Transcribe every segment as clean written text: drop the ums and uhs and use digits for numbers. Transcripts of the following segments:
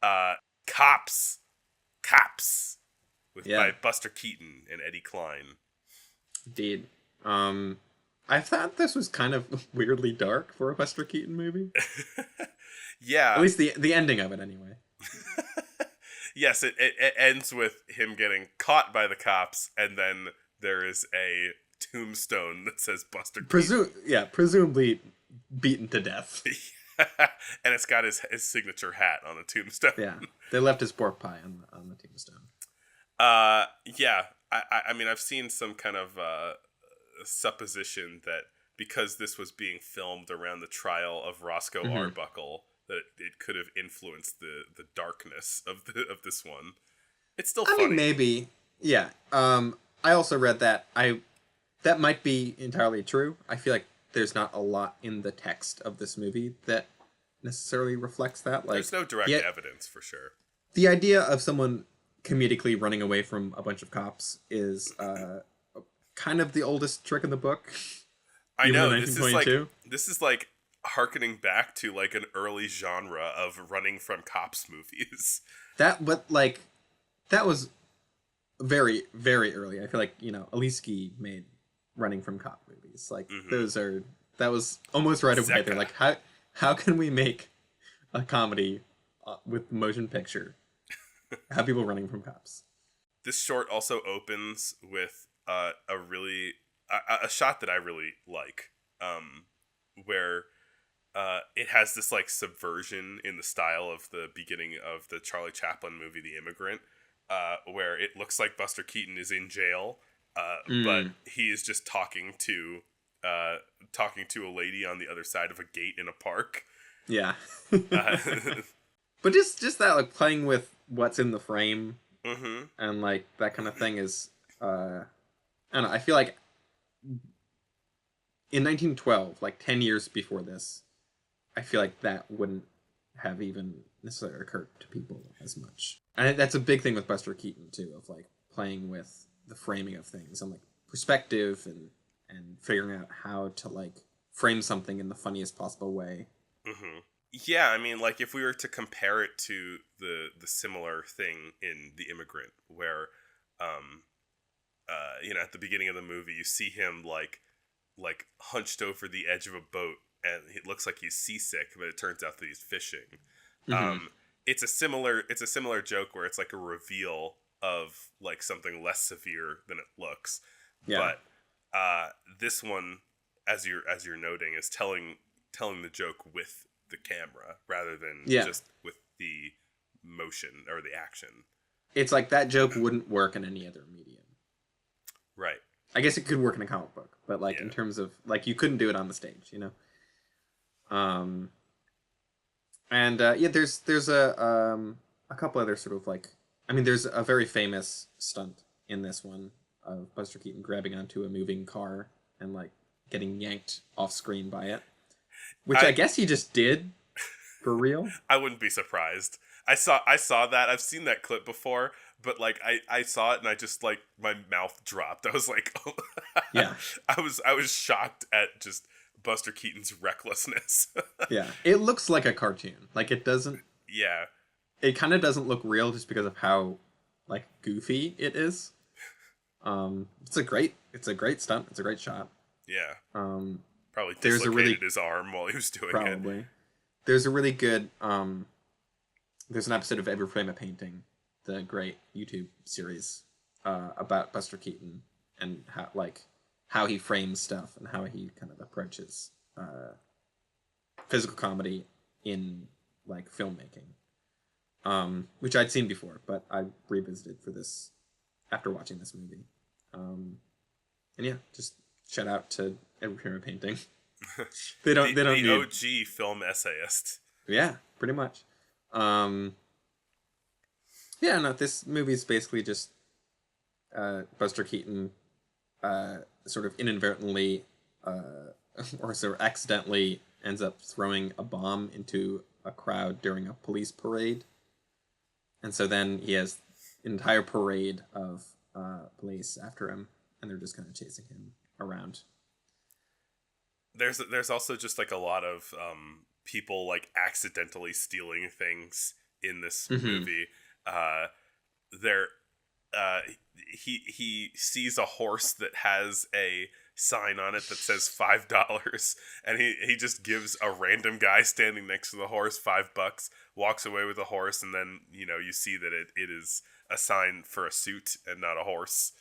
Cops. Cops. By Yeah, Buster Keaton and Eddie Klein. indeed. I thought this was kind of weirdly dark for a Buster Keaton movie. At Yeah. least the ending of it, anyway. Yes, it ends with him getting caught by the cops, and then there is a tombstone that says Buster Keaton. Presumably beaten to death. And it's got his signature hat on the tombstone. Yeah, they left his pork pie on the tombstone. Yeah. I mean, I've seen some kind of supposition that because this was being filmed around the trial of Roscoe Arbuckle, that it could have influenced the darkness of this one. It's still funny. I mean, maybe. Yeah. I also read that that might be entirely true. I feel like there's not a lot in the text of this movie that necessarily reflects that. Like, there's no direct evidence for sure. The idea of someone comedically running away from a bunch of cops is kind of the oldest trick in the book. I know, this is like harkening back to like an early genre of running from cops movies. That was very, very early. I feel like, Aliski made running from cop movies. Like that was almost right away. They're like, how can we make a comedy with motion picture? Have people running from cops. This short also opens with a shot that I really like, where it has this like subversion in the style of the beginning of the Charlie Chaplin movie The Immigrant, where it looks like Buster Keaton is in jail, but he is just talking to a lady on the other side of a gate in a park. Yeah. But just that, like, playing with what's in the frame and like that kind of thing is I don't know, I feel like in 1912, like 10 years before this, I feel like that wouldn't have even necessarily occurred to people as much. And that's a big thing with Buster Keaton too, of like playing with the framing of things and like perspective and figuring out how to like frame something in the funniest possible way. Yeah, I mean, like, if we were to compare it to the similar thing in The Immigrant, where, at the beginning of the movie, you see him, like hunched over the edge of a boat, and it looks like he's seasick, but it turns out that he's fishing. It's a similar joke where it's, like, a reveal of, like, something less severe than it looks. Yeah. But this one, as you're noting, is telling the joke with the camera rather than just with the motion or the action. It's like that joke wouldn't work in any other medium. Right. I guess it could work in a comic book, but like in terms of like you couldn't do it on the stage, there's a couple other sort of like, I mean, there's a very famous stunt in this one of Buster Keaton grabbing onto a moving car and like getting yanked off screen by it. Which I guess he just did, for real. I wouldn't be surprised. I saw that. I've seen that clip before, but like I saw it and I just like my mouth dropped. I was like, oh. Yeah. I was shocked at just Buster Keaton's recklessness. Yeah, it looks like a cartoon. Like it doesn't. Yeah. It kind of doesn't look real just because of how like goofy it is. It's a great stunt. It's a great shot. Yeah. Probably dislocated his arm while he was doing it. Probably. There's a really good, there's an episode of Every Frame a Painting, the great YouTube series, about Buster Keaton and how he frames stuff and how he kind of approaches physical comedy in like filmmaking, which I'd seen before, but I revisited for this after watching this movie. And yeah, just shout out to Every Frame a Painting. They don't need OG film essayist. Yeah, pretty much. This movie is basically just Buster Keaton sort of inadvertently or sort of accidentally ends up throwing a bomb into a crowd during a police parade. And so then he has an entire parade of police after him, and they're just kind of chasing him around. There's also just like a lot of people like accidentally stealing things in this Mm-hmm. movie. There, he sees a horse that has a sign on it that says $5, and he just gives a random guy standing next to the horse $5, walks away with the horse, and then you see that it is a sign for a suit and not a horse.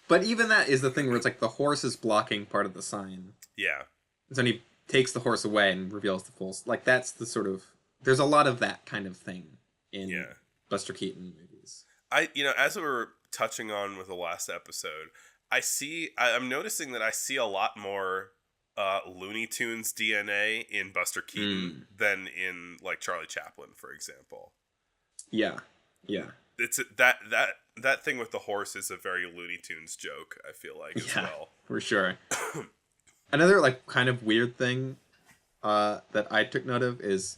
But even that is the thing where it's like the horse is blocking part of the sign. Yeah. So then he takes the horse away and reveals the full... Like, that's the sort of... There's a lot of that kind of thing in Buster Keaton movies. As we were touching on with the last episode, I'm noticing that I see a lot more Looney Tunes DNA in Buster Keaton than in, like, Charlie Chaplin, for example. Yeah. It's that thing with the horse is a very Looney Tunes joke, I feel like, as well. For sure. Another, like, kind of weird thing that I took note of is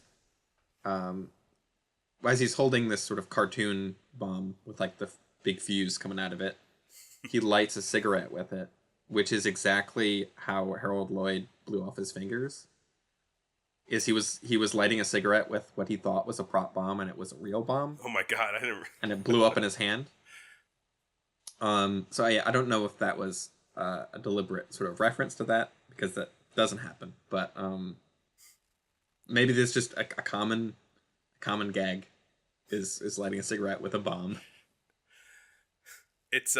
as he's holding this sort of cartoon bomb with, like, the big fuse coming out of it, he lights a cigarette with it, which is exactly how Harold Lloyd blew off his fingers. He was lighting a cigarette with what he thought was a prop bomb, and it was a real bomb. Oh my god, I didn't... And it blew up in his hand. So I don't know if that was a deliberate sort of reference to that, because that doesn't happen. But maybe there's just a common gag is lighting a cigarette with a bomb. It's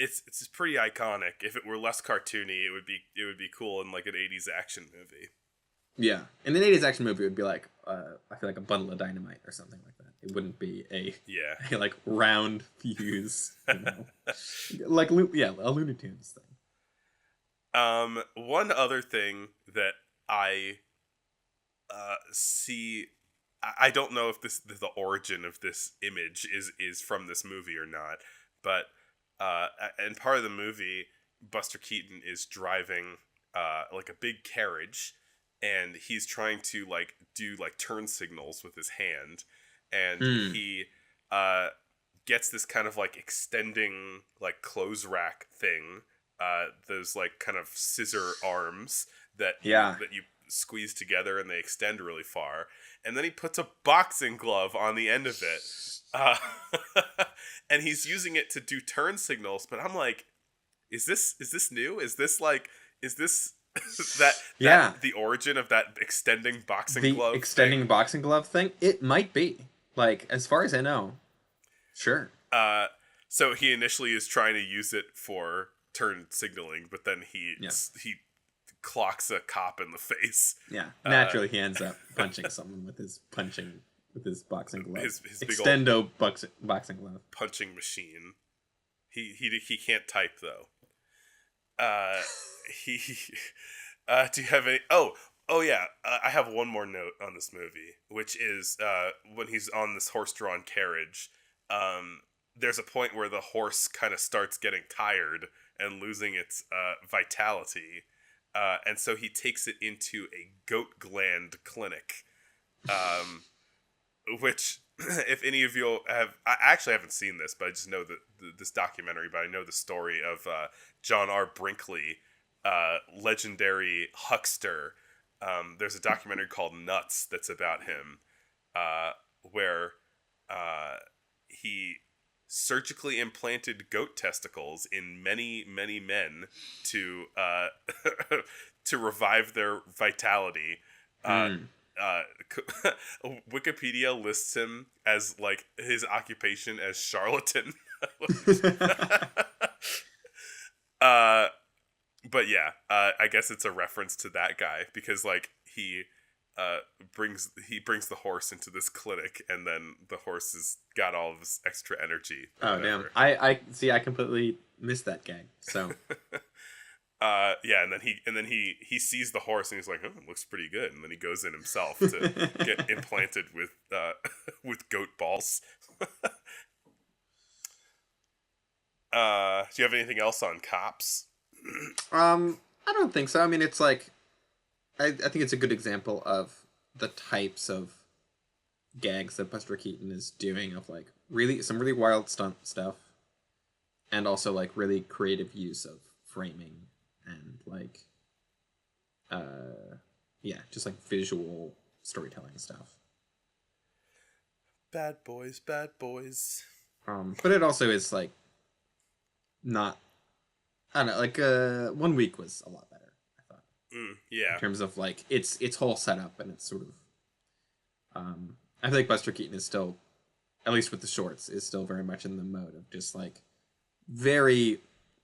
it's pretty iconic. If it were less cartoony, it would be cool in, like, an 80s action movie. Yeah. In an 80s action movie, it would be like, I feel like a bundle of dynamite or something like that. It wouldn't be a like, round fuse, like, a Looney Tunes thing. One other thing that I see, I don't know if the origin of this image is from this movie or not, but and part of the movie, Buster Keaton is driving like a big carriage, and he's trying to, like, do, like, turn signals with his hand, and he gets this kind of, like, extending, like, clothes rack thing, those, like, kind of scissor arms that you squeeze together and they extend really far, and then he puts a boxing glove on the end of it. And he's using it to do turn signals, but I'm like, is this new? Is this that the origin of that extending boxing glove? The extending boxing glove thing? It might be. Like, as far as I know. Sure. So he initially is trying to use it for turn signaling, but then he clocks a cop in the face. Yeah. Naturally, he ends up punching someone with his boxing glove. His big extendo old boxing glove. Punching machine. He can't type, though. Do you have any... Oh yeah, I have one more note on this movie, which is when he's on this horse-drawn carriage, there's a point where the horse kind of starts getting tired and losing its vitality, and so he takes it into a goat gland clinic, which, if any of you have... I actually haven't seen this, but I just know this documentary, but I know the story of John R. Brinkley, legendary huckster. There's a documentary called Nuts that's about him, where he surgically implanted goat testicles in many, many men to to revive their vitality. Wikipedia lists him as, like, his occupation as charlatan. But yeah, I guess it's a reference to that guy, because, like, he brings the horse into this clinic, and then the horse has got all of this extra energy. Oh, damn. I see. I completely missed that gag. So. Yeah, and then he sees the horse and he's like, oh, it looks pretty good, and then he goes in himself to get implanted with goat balls. Do you have anything else on Cops? I don't think so. I mean, it's like, I think it's a good example of the types of gags that Buster Keaton is doing, of, like, some really wild stunt stuff, and also, like, really creative use of framing and, like, just, like, visual storytelling stuff. Bad boys, bad boys. But it also is like not. I don't know. Like 1 week was a lot better, I thought, Yeah. in terms of like its whole setup and its sort of. I feel like Buster Keaton is still, at least with the shorts, is still very much in the mode of just like very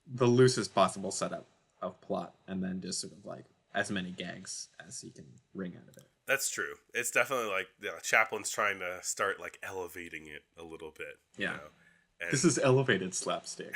the loosest possible setup of plot, and then just sort of like as many gags as he can wring out of it. That's true. It's definitely like Chaplin's trying to start like elevating it a little bit. Yeah. You know? And This is elevated slapstick.